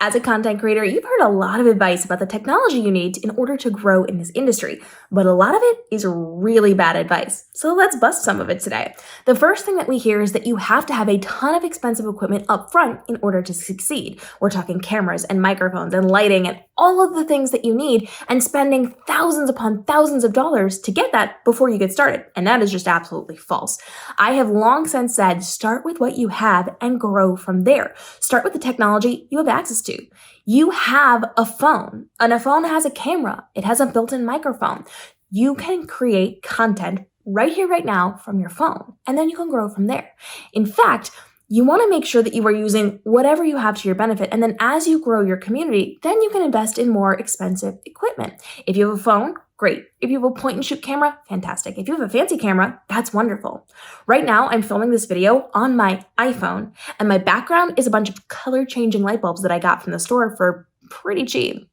As a content creator, you've heard a lot of advice about the technology you need in order to grow in this industry, but a lot of it is really bad advice. So let's bust some of it today. The first thing that we hear is that you have to have a ton of expensive equipment up front in order to succeed. We're talking cameras and microphones and lighting and all of the things that you need, and spending thousands upon thousands of dollars to get that before you get started. And that is just absolutely false. I have long since said, start with what you have and grow from there. Start with the technology you have access to. You have a phone, and a phone has a camera. It has a built-in microphone. You can create content right here, right now from your phone, and then you can grow from there. In fact, you want to make sure that you are using whatever you have to your benefit, and then as you grow your community, then you can invest in more expensive equipment. If you have a phone, great. If you have a point-and-shoot camera, fantastic. If you have a fancy camera, that's wonderful. Right now, I'm filming this video on my iPhone, and my background is a bunch of color-changing light bulbs that I got from the store for pretty cheap.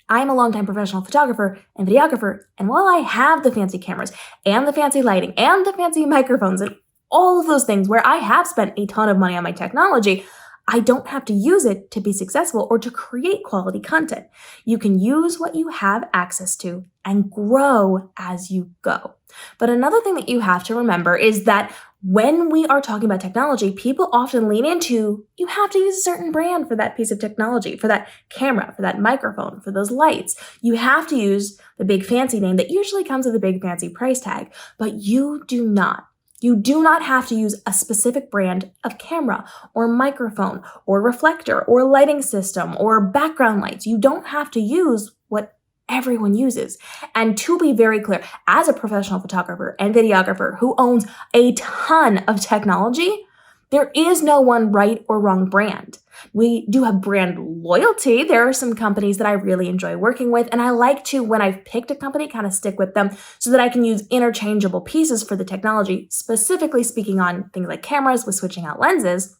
I'm a longtime professional photographer and videographer, and while I have the fancy cameras and the fancy lighting and the fancy microphones and all of those things where I have spent a ton of money on my technology, I don't have to use it to be successful or to create quality content. You can use what you have access to and grow as you go. But another thing that you have to remember is that when we are talking about technology, people often lean into, you have to use a certain brand for that piece of technology, for that camera, for that microphone, for those lights. You have to use the big fancy name that usually comes with a big fancy price tag, but you do not. You do not have to use a specific brand of camera or microphone or reflector or lighting system or background lights. You don't have to use what everyone uses. And to be very clear, as a professional photographer and videographer who owns a ton of technology, there is no one right or wrong brand. We do have brand loyalty. There are some companies that I really enjoy working with, and I like to, when I've picked a company, kind of stick with them so that I can use interchangeable pieces for the technology, specifically speaking on things like cameras with switching out lenses.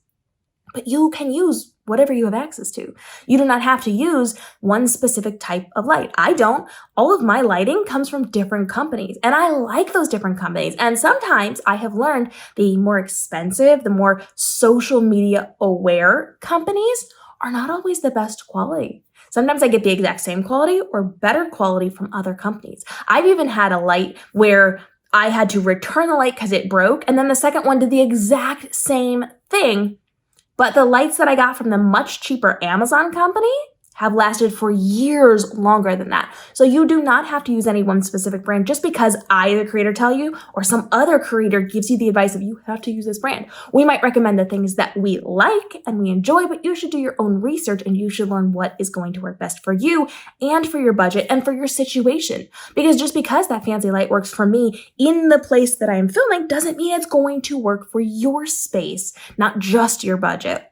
But you can use whatever you have access to. You do not have to use one specific type of light. I don't. All of my lighting comes from different companies, and I like those different companies. And sometimes I have learned the more expensive, the more social media aware companies are not always the best quality. Sometimes I get the exact same quality or better quality from other companies. I've even had a light where I had to return the light because it broke, and then the second one did the exact same thing. But the lights that I got from the much cheaper Amazon company have lasted for years longer than that. So you do not have to use any one specific brand just because I, the creator, tell you, or some other creator gives you the advice of you have to use this brand. We might recommend the things that we like and we enjoy, but you should do your own research and you should learn what is going to work best for you and for your budget and for your situation. Because just because that fancy light works for me in the place that I am filming doesn't mean it's going to work for your space, not just your budget.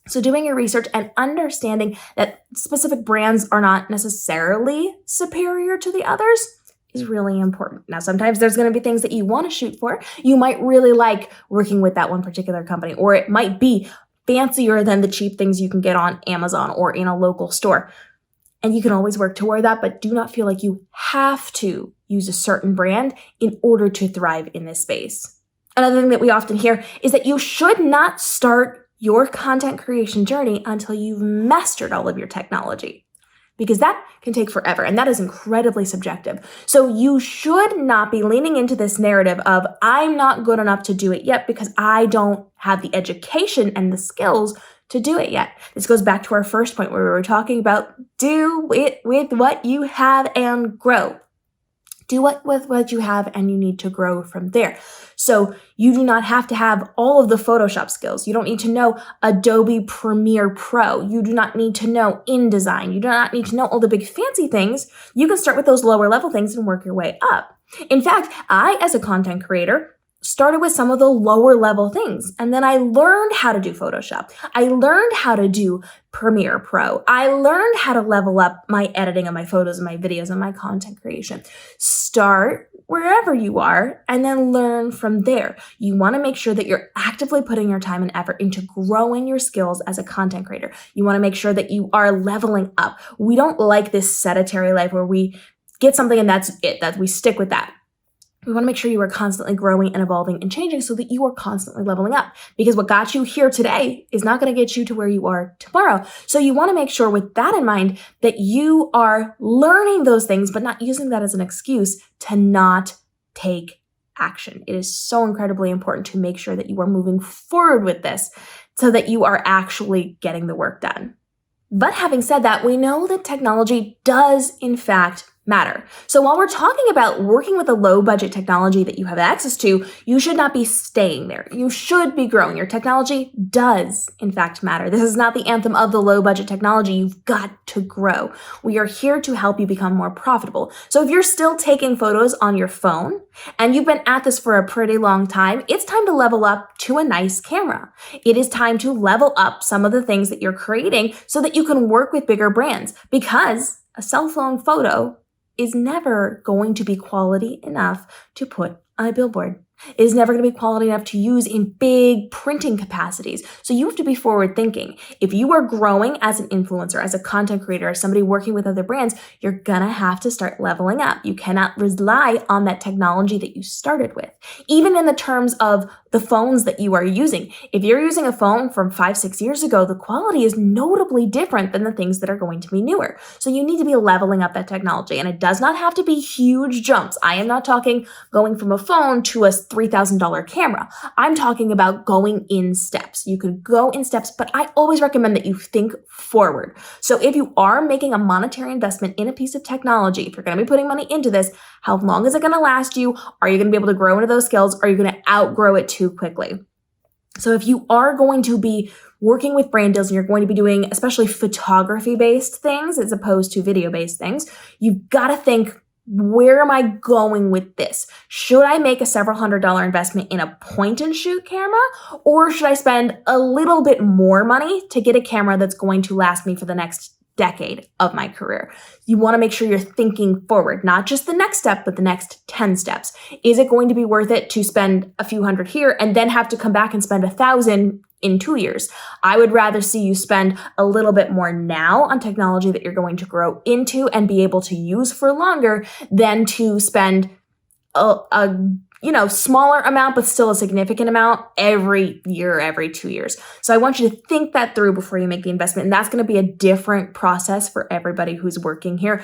So doing your research and understanding that specific brands are not necessarily superior to the others is really important. Now, sometimes there's going to be things that you want to shoot for. You might really like working with that one particular company, or it might be fancier than the cheap things you can get on Amazon or in a local store. And you can always work toward that, but do not feel like you have to use a certain brand in order to thrive in this space. Another thing that we often hear is that you should not start your content creation journey until you've mastered all of your technology, because that can take forever and that is incredibly subjective. So you should not be leaning into this narrative of I'm not good enough to do it yet because I don't have the education and the skills to do it yet. This goes back to our first point where we were talking about do it with what you have and grow. Do it with what you have and you need to grow from there. So you do not have to have all of the Photoshop skills. You don't need to know Adobe Premiere Pro. You do not need to know InDesign. You do not need to know all the big fancy things. You can start with those lower level things and work your way up. In fact, I, as a content creator, started with some of the lower level things. And then I learned how to do Photoshop. I learned how to do Premiere Pro. I learned how to level up my editing of my photos and my videos and my content creation. Start wherever you are and then learn from there. You want to make sure that you're actively putting your time and effort into growing your skills as a content creator. You want to make sure that you are leveling up. We don't like this sedentary life where we get something and that's it, that we stick with that. We want to make sure you are constantly growing and evolving and changing so that you are constantly leveling up, because what got you here today is not going to get you to where you are tomorrow. So you want to make sure with that in mind that you are learning those things, but not using that as an excuse to not take action. It is so incredibly important to make sure that you are moving forward with this so that you are actually getting the work done. But having said that, we know that technology does in fact matter. So while we're talking about working with a low budget technology that you have access to, you should not be staying there. You should be growing. Your technology does in fact matter. This is not the anthem of the low budget technology. You've got to grow. We are here to help you become more profitable. So if you're still taking photos on your phone and you've been at this for a pretty long time, it's time to level up to a nice camera. It is time to level up some of the things that you're creating so that you can work with bigger brands, because a cell phone photo is never going to be quality enough to put on a billboard. It is never going to be quality enough to use in big printing capacities. So you have to be forward thinking. If you are growing as an influencer, as a content creator, as somebody working with other brands, you're going to have to start leveling up. You cannot rely on that technology that you started with. Even in the terms of the phones that you are using. If you're using a phone from 5-6 years ago, the quality is notably different than the things that are going to be newer. So you need to be leveling up that technology. And it does not have to be huge jumps. I am not talking going from a phone to a $3,000 camera. I'm talking about going in steps. You could go in steps, but I always recommend that you think forward. So if you are making a monetary investment in a piece of technology, if you're going to be putting money into this, how long is it going to last you? Are you going to be able to grow into those skills? Or are you going to outgrow it too quickly? So if you are going to be working with brand deals and you're going to be doing especially photography-based things as opposed to video-based things, you've got to think, where am I going with this? Should I make a several $100 investment in a point and shoot camera? Or should I spend a little bit more money to get a camera that's going to last me for the next decade of my career? You want to make sure you're thinking forward, not just the next step, but the next 10 steps. Is it going to be worth it to spend a few hundred here and then have to come back and spend 1,000 in 2 years? I would rather see you spend a little bit more now on technology that you're going to grow into and be able to use for longer than to spend a smaller amount, but still a significant amount every year, every 2 years. So I want you to think that through before you make the investment. And that's going to be a different process for everybody who's working here,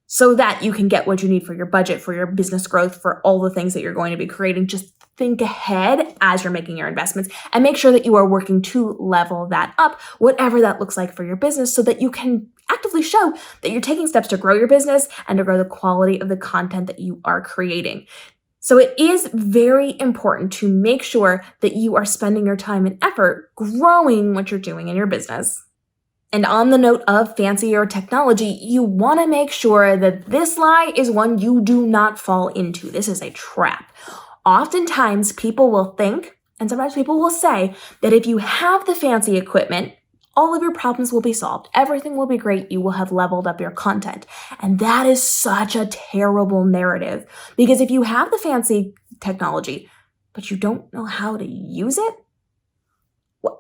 so that you can get what you need for your budget, for your business growth, for all the things that you're going to be creating. Just think ahead as you're making your investments and make sure that you are working to level that up, whatever that looks like for your business, so that you can actively show that you're taking steps to grow your business and to grow the quality of the content that you are creating. So it is very important to make sure that you are spending your time and effort growing what you're doing in your business. And on the note of fancier technology, you want to make sure that this lie is one you do not fall into. This is a trap. Oftentimes, people will think, and sometimes people will say, that if you have the fancy equipment, all of your problems will be solved. Everything will be great. You will have leveled up your content. And that is such a terrible narrative. Because if you have the fancy technology, but you don't know how to use it,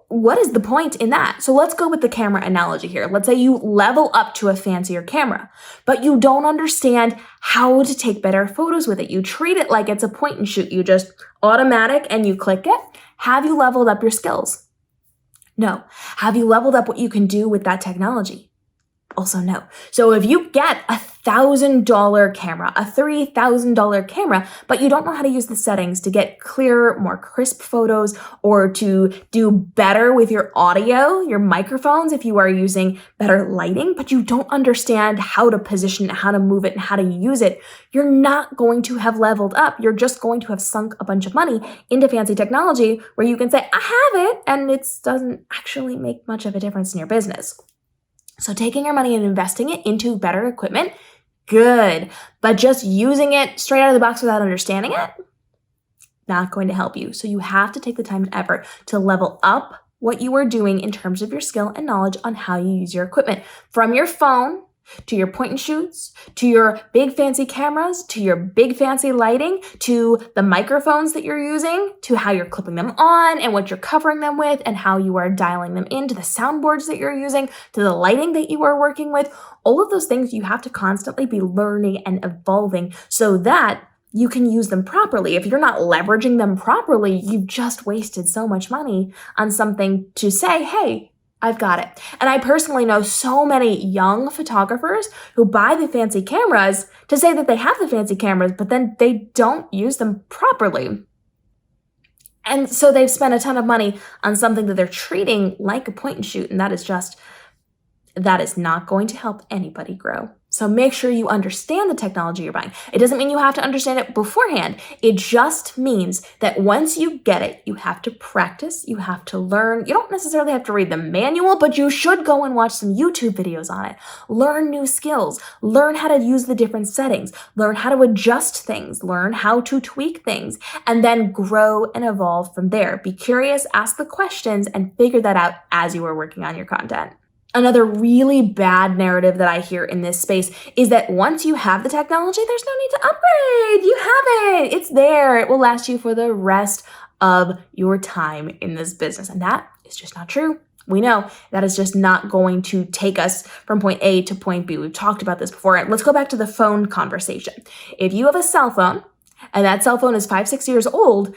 what is the point in that? So let's go with the camera analogy here. Let's say you level up to a fancier camera, but you don't understand how to take better photos with it. You treat it like it's a point and shoot. You just automatic and you click it. Have you leveled up your skills? No. Have you leveled up what you can do with that technology? Also no. So if you get a $1,000 camera, a $3,000 camera, but you don't know how to use the settings to get clearer, more crisp photos, or to do better with your audio, your microphones, if you are using better lighting, but you don't understand how to position it, how to move it, and how to use it, you're not going to have leveled up. You're just going to have sunk a bunch of money into fancy technology where you can say, I have it, and it doesn't actually make much of a difference in your business. So taking your money and investing it into better equipment, good. But just using it straight out of the box without understanding it, not going to help you. So you have to take the time and effort to level up what you are doing in terms of your skill and knowledge on how you use your equipment. From your phone, to your point and shoots, to your big fancy cameras, to your big fancy lighting, to the microphones that you're using, to how you're clipping them on and what you're covering them with and how you are dialing them in, to the soundboards that you're using, to the lighting that you are working with. All of those things you have to constantly be learning and evolving so that you can use them properly. If you're not leveraging them properly, you've just wasted so much money on something to say, hey, I've got it. And I personally know so many young photographers who buy the fancy cameras to say that they have the fancy cameras, but then they don't use them properly. And so they've spent a ton of money on something that they're treating like a point and shoot, and that is not going to help anybody grow. So make sure you understand the technology you're buying. It doesn't mean you have to understand it beforehand. It just means that once you get it, you have to practice, you have to learn. You don't necessarily have to read the manual, but you should go and watch some YouTube videos on it. Learn new skills, learn how to use the different settings, learn how to adjust things, learn how to tweak things, and then grow and evolve from there. Be curious, ask the questions, and figure that out as you are working on your content. Another really bad narrative that I hear in this space is that once you have the technology, there's no need to upgrade. You have it. It's there. It will last you for the rest of your time in this business. And that is just not true. We know that is just not going to take us from point A to point B. We've talked about this before. Let's go back to the phone conversation. If you have a cell phone and that cell phone is 5-6 years old,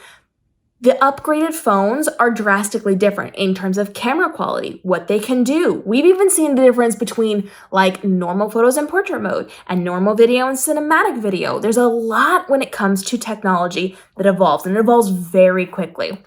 the upgraded phones are drastically different in terms of camera quality, what they can do. We've even seen the difference between like normal photos in portrait mode and normal video and cinematic video. There's a lot when it comes to technology that evolves, and it evolves very quickly.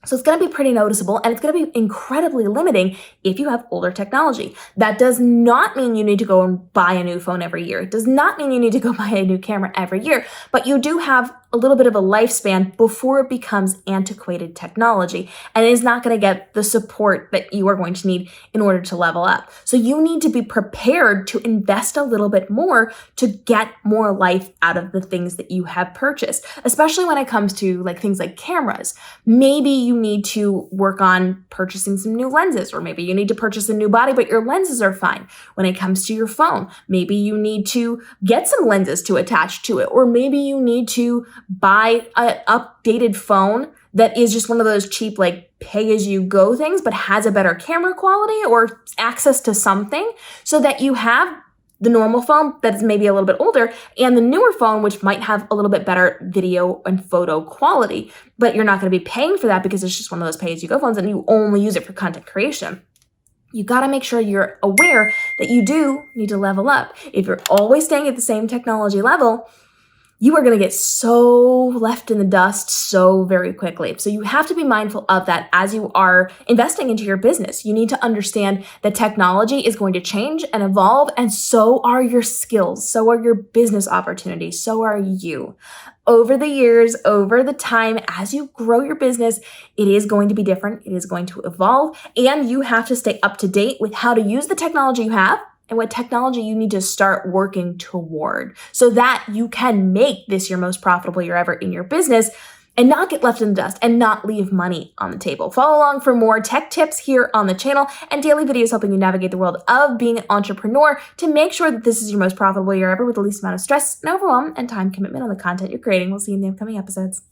So it's going to be pretty noticeable, and it's going to be incredibly limiting if you have older technology. That does not mean you need to go and buy a new phone every year. It does not mean you need to go buy a new camera every year, but you do have a little bit of a lifespan before it becomes antiquated technology, and it is not going to get the support that you are going to need in order to level up. So you need to be prepared to invest a little bit more to get more life out of the things that you have purchased, especially when it comes to like things like cameras. Maybe you need to work on purchasing some new lenses, or maybe you need to purchase a new body, but your lenses are fine. When it comes to your phone, maybe you need to get some lenses to attach to it, or maybe you need to buy an updated phone that is just one of those cheap, like pay-as-you-go things, but has a better camera quality or access to something so that you have the normal phone that is maybe a little bit older and the newer phone, which might have a little bit better video and photo quality, but you're not going to be paying for that because it's just one of those pay-as-you-go phones and you only use it for content creation. You got to make sure you're aware that you do need to level up. If you're always staying at the same technology level, you are going to get so left in the dust so very quickly. So you have to be mindful of that as you are investing into your business. You need to understand that technology is going to change and evolve, and so are your skills, so are your business opportunities, so are you. Over the years, over the time, as you grow your business, it is going to be different. It is going to evolve, and you have to stay up to date with how to use the technology you have and what technology you need to start working toward so that you can make this your most profitable year ever in your business and not get left in the dust and not leave money on the table. Follow along for more tech tips here on the channel and daily videos helping you navigate the world of being an entrepreneur to make sure that this is your most profitable year ever with the least amount of stress and overwhelm and time commitment on the content you're creating. We'll see you in the upcoming episodes.